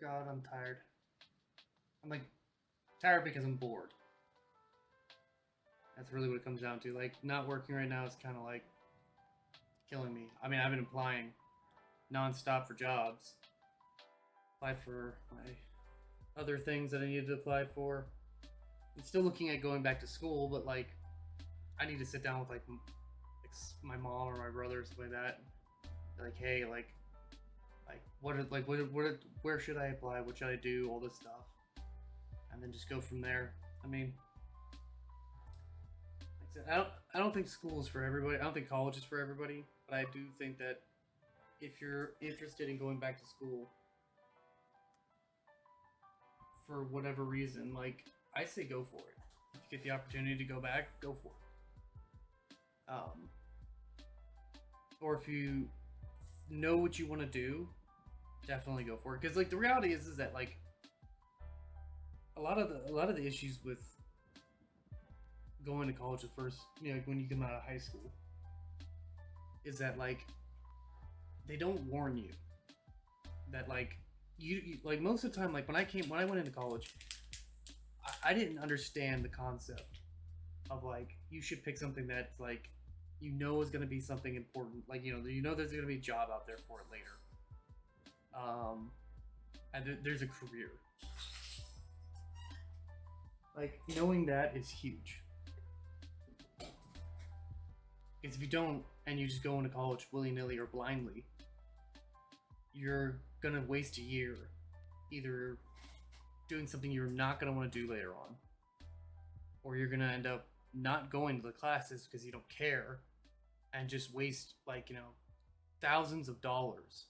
God, I'm tired. I'm like tired because I'm bored. That's really what it comes down to. Like not working right now is kind of like killing me. I mean, I've been applying nonstop for jobs. Apply for my other things that I needed to apply for. I'm still looking at going back to school, but like I need to sit down with like my mom or my brother or something like that. Like, hey, where should I apply? What should I do? All this stuff, and then just go from there. I mean, like I said, I don't think school is for everybody. I don't think college is for everybody, but I do think that if you're interested in going back to school for whatever reason, like I say, go for it. If you get the opportunity to go back, go for it. Or if you know what you want to do, definitely go for it. Because like the reality is that like a lot of the issues with going to college at first, like when you come out of high school, is that like they don't warn you that like you like most of the time, like when I went into college, I didn't understand the concept of like you should pick something that's like is going to be something important, like there's going to be a job out there for it later, and there's a career. Like knowing that is huge. Because if you don't and you just go into college willy nilly or blindly, you're gonna waste a year either doing something you're not gonna want to do later on, or you're gonna end up not going to the classes because you don't care and just waste like thousands of dollars.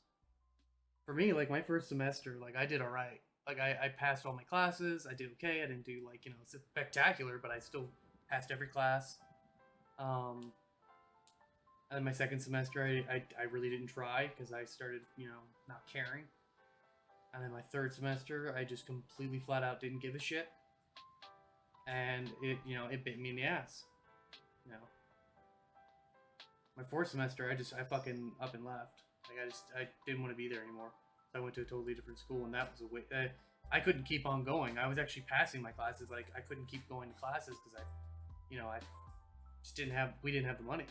For me, like my first semester, like I did all right. Like I passed all my classes. I did okay. I didn't do like spectacular, but I still passed every class. Um, and then my second semester, I really didn't try because I started not caring. And then my third semester, I just completely flat out didn't give a shit, and it bit me in the ass. You know, my fourth semester, I fucking up and left. Like I didn't want to be there anymore. So I went to a totally different school, and that was a way. I couldn't keep on going. I was actually passing my classes. Like I couldn't keep going to classes because I just didn't have. We didn't have the money,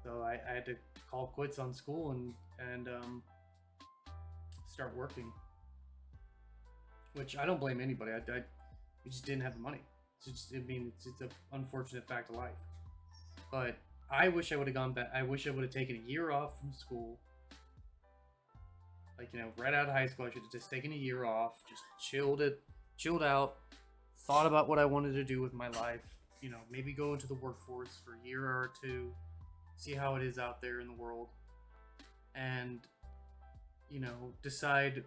so I had to call quits on school and start working. Which I don't blame anybody. We just didn't have the money. It's an unfortunate fact of life. But I wish I would have gone back. I wish I would have taken a year off from school. Like right out of high school, I should have just taken a year off, just chilled out, thought about what I wanted to do with my life. Maybe go into the workforce for a year or two, see how it is out there in the world, and decide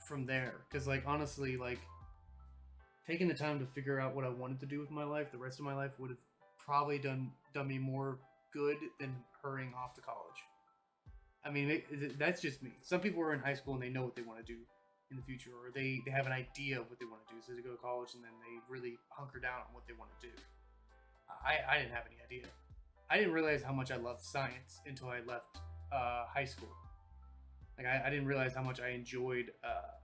from there. Because like honestly, like taking the time to figure out what I wanted to do with my life, the rest of my life would have probably done me more good than hurrying off to college. I mean, that's just me. Some people are in high school and they know what they want to do in the future, or they have an idea of what they want to do, so they go to college and then they really hunker down on what they want to do. I didn't have any idea. I didn't realize how much I loved science until I left high school. Like I didn't realize how much I enjoyed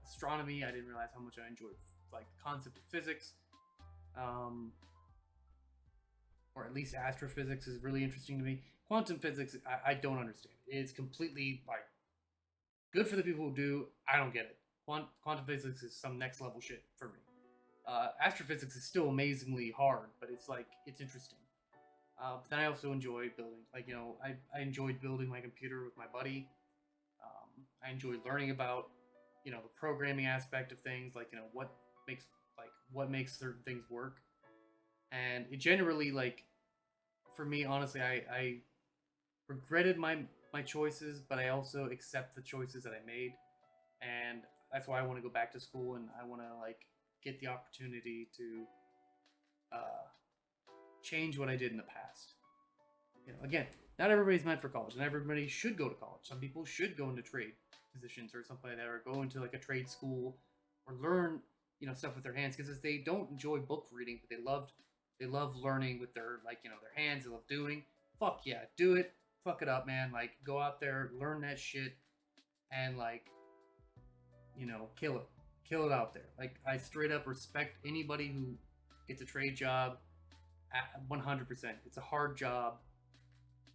astronomy. I didn't realize how much I enjoyed like the concept of physics, um, or at least astrophysics is really interesting to me. Quantum physics, I don't understand. It's completely like good for the people who do. I don't get it. Quantum physics is some next level shit for me. Astrophysics is still amazingly hard, but it's interesting. But then I also enjoy building. Like I enjoyed building my computer with my buddy. I enjoyed learning about the programming aspect of things, like makes what makes certain things work, and it generally like for me honestly, I regretted my choices, but I also accept the choices that I made, and that's why I want to go back to school, and I want to like get the opportunity to uh, change what I did in the past. Again, not everybody's meant for college, and everybody should go to college. Some people should go into trade positions or something like that, or go into like a trade school, or learn stuff with their hands, because they don't enjoy book reading, but they love learning with their their hands. They love doing. Fuck yeah, do it. Fuck it up, man. Like go out there, learn that shit, and like kill it out there. Like I straight up respect anybody who gets a trade job at 100%. It's a hard job,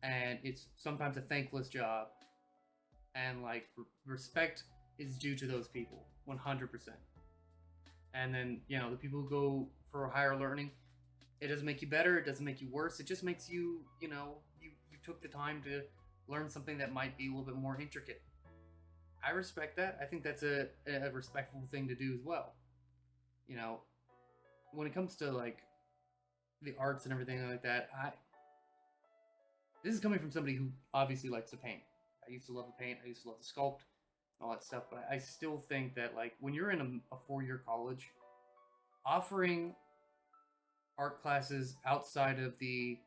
and it's sometimes a thankless job, and like respect is due to those people 100%. And then the people who go for higher learning, it doesn't make you better, it doesn't make you worse, it just makes you you took the time to learn something that might be a little bit more intricate. I respect that. I think that's a respectful thing to do as well. You know, when it comes to like the arts and everything like that, I this is coming from somebody who obviously likes to paint. I used to love to paint. I used to love to sculpt and all that stuff. But I still think that like when you're in a 4-year college, offering art classes outside of the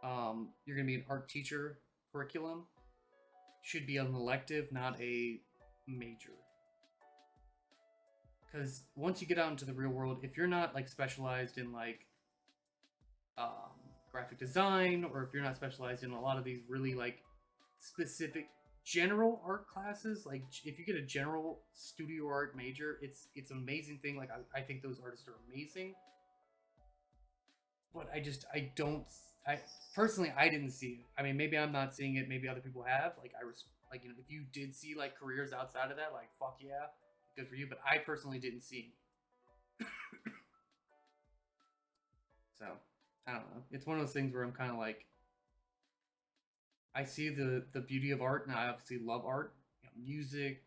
you're gonna be an art teacher curriculum should be an elective, not a major. Because once you get out into the real world, if you're not like specialized in like um, graphic design, or if you're not specialized in a lot of these really like specific general art classes, like if you get a general studio art major, it's an amazing thing. Like I think those artists are amazing, but I don't I personally I didn't see it. I mean, maybe I'm not seeing it. Maybe other people have. Like like if you did see like careers outside of that, like fuck yeah, good for you. But I personally didn't see any. So I don't know. It's one of those things where I'm kind of like I see the beauty of art, and I obviously love art. Music,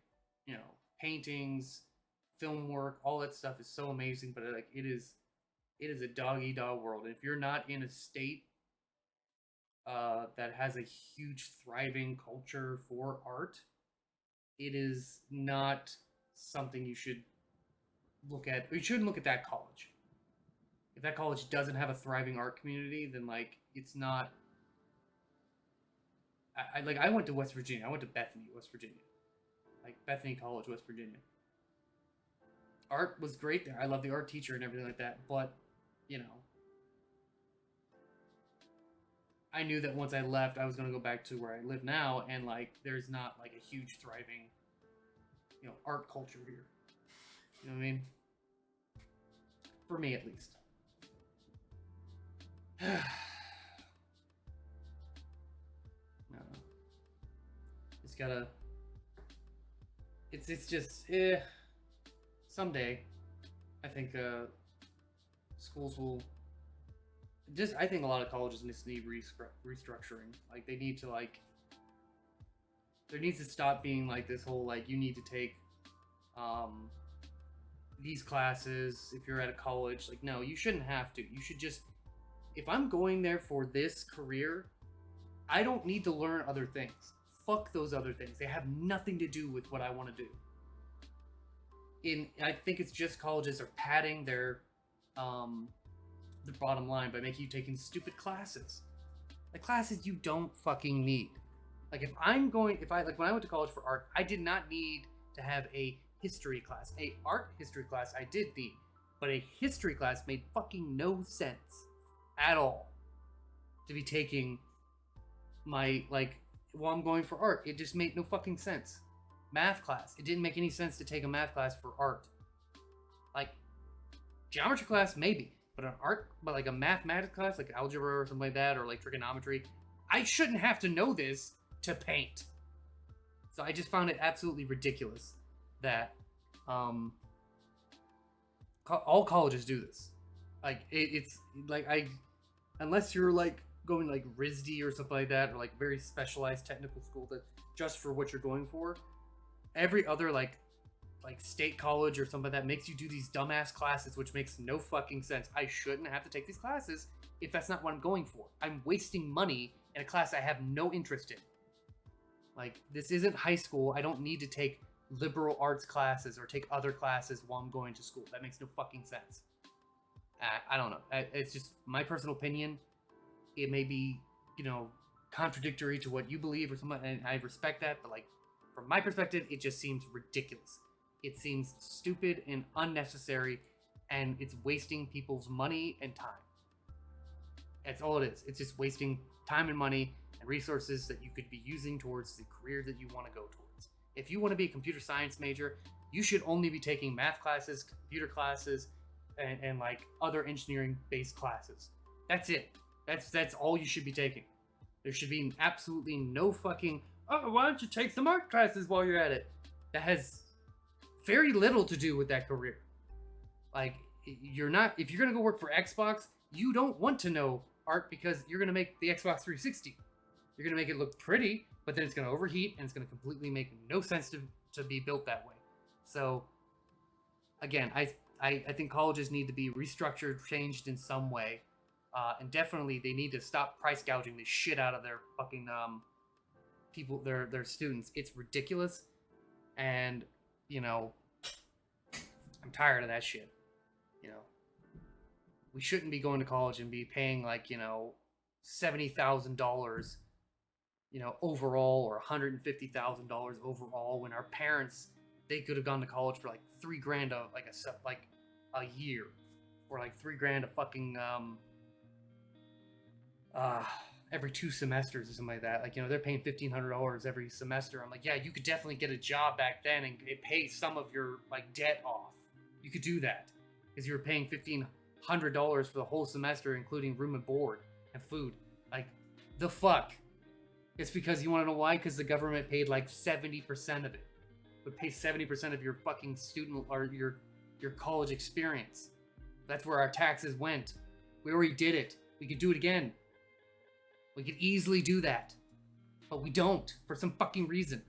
paintings, film work, all that stuff is so amazing. But like it is a dog eat dog world. And if you're not in a state that has a huge thriving culture for art, it is not something you should look at. You shouldn't look at that college. If that college doesn't have a thriving art community, then like it's not. I went to West Virginia. I went to Bethany, West Virginia, like Bethany College, West Virginia. Art was great there. I love the art teacher and everything like that. But you know, I knew that once I left, I was going to go back to where I live now, and like there's not like a huge thriving, art culture here. You know what I mean? For me, at least. No, it's gotta. It's just someday, I think schools will. Just I think a lot of colleges just need restructuring. Like they need to like. There needs to stop being like this whole like you need to take these classes if you're at a college. Like no, you shouldn't have to. You should just if I'm going there for this career, I don't need to learn other things. Fuck those other things. They have nothing to do with what I want to do. I think it's just colleges are padding their the bottom line by making you taking stupid classes. Like classes you don't fucking need. Like if I like when I went to college for art, I did not need to have a history class. A art history class I did need, but a history class made fucking no sense at all to be taking my like while I'm going for art. It just made no fucking sense. Math class, it didn't make any sense to take a math class for art. Like geometry class maybe, but like a mathematics class like algebra or something like that, or like trigonometry, I shouldn't have to know this to paint. So I just found it absolutely ridiculous that all colleges do this. Like it's like unless you're like going like RISD or something like that, or like very specialized technical school that just for what you're going for. Every other like state college or something like that makes you do these dumbass classes, which makes no fucking sense. I shouldn't have to take these classes if that's not what I'm going for. I'm wasting money in a class I have no interest in. Like this isn't high school. I don't need to take liberal arts classes or take other classes while I'm going to school. That makes no fucking sense. I don't know. It's just my personal opinion. It may be, contradictory to what you believe or something, and I respect that. But like, from my perspective, it just seems ridiculous. It seems stupid and unnecessary, and it's wasting people's money and time. That's all it is. It's just wasting time and money and resources that you could be using towards the career that you want to go towards. If you want to be a computer science major, you should only be taking math classes, computer classes, and like other engineering based classes. That's it. That's all you should be taking. There should be absolutely no fucking, oh, why don't you take some art classes while you're at it? That has very little to do with that career. Like, you're not, if you're gonna go work for Xbox, you don't want to know art because you're gonna make the Xbox 360. You're gonna make it look pretty, but then it's gonna overheat and it's gonna completely make no sense to be built that way. So, again, I think colleges need to be restructured, changed in some way, and definitely they need to stop price gouging the shit out of their fucking people, their students. It's ridiculous, and you know, I'm tired of that shit. You know, we shouldn't be going to college and be paying like, you know, $70,000, you know, overall, or $150,000 overall, when our parents, they could have gone to college for like $3,000 a year, or like $3,000 a fucking every 2 semesters or something like that. Like, you know, they're paying $1,500 every semester. I'm like, yeah, you could definitely get a job back then and pay some of your like debt off. You could do that because you were paying $1,500 for the whole semester, including room and board and food. Like, the fuck? It's because, you want to know why? Because the government paid like 70% of it. Would pay 70% of your fucking student or your college experience. That's where our taxes went. We already did it. We could do it again. We could easily do that. But we don't, for some fucking reason.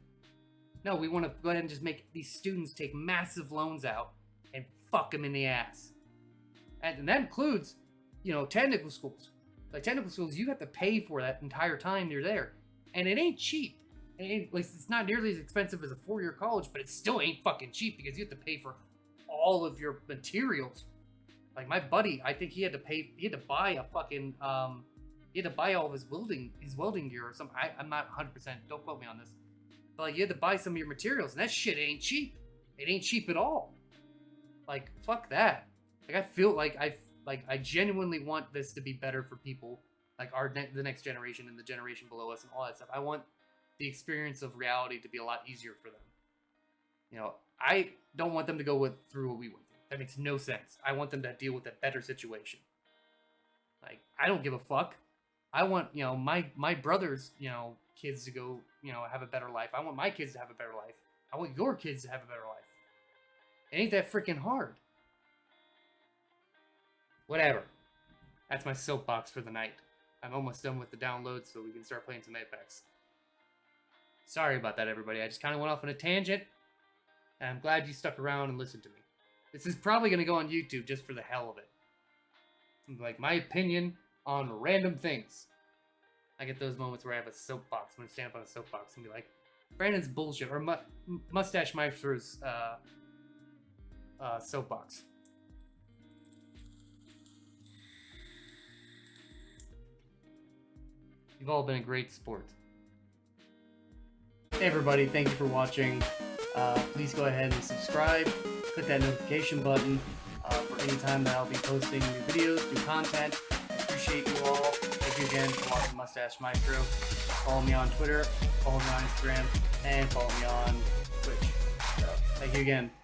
No, we want to go ahead and just make these students take massive loans out and fuck them in the ass. And that includes, you know, technical schools. Like, technical schools, you have to pay for that entire time you're there. And it ain't cheap. It's not nearly as expensive as a 4-year college, but it still ain't fucking cheap because you have to pay for all of your materials. Like, my buddy, I think he had to buy a fucking, he had to buy all of his welding gear or something. I'm not 100%, don't quote me on this. But like, you had to buy some of your materials, and that shit ain't cheap. It ain't cheap at all. Like, fuck that. Like, I feel like I genuinely want this to be better for people, like the next generation and the generation below us and all that stuff. I want the experience of reality to be a lot easier for them. You know, I don't want them to go through what we went through. That makes no sense. I want them to deal with a better situation. Like, I don't give a fuck. I want, you know, my brother's, you know, kids to go, you know, have a better life. I want my kids to have a better life. I want your kids to have a better life. It ain't that freaking hard. Whatever. That's my soapbox for the night. I'm almost done with the download, so we can start playing some Apex. Sorry about that, everybody. I just kind of went off on a tangent, and I'm glad you stuck around and listened to me. This is probably going to go on YouTube just for the hell of it. Like, my opinion on random things. I get those moments where I have a soapbox. I'm going to stand up on a soapbox and be like, Brandon's bullshit, or Mustache Maestro's soapbox. You've all been a great sport. Hey everybody, thank you for watching. Please go ahead and subscribe. Click that notification button for any time that I'll be posting new videos, new content. I appreciate you all. Thank you again for watching Mustache Maestro. Follow me on Twitter, follow me on Instagram, and follow me on Twitch. So, thank you again.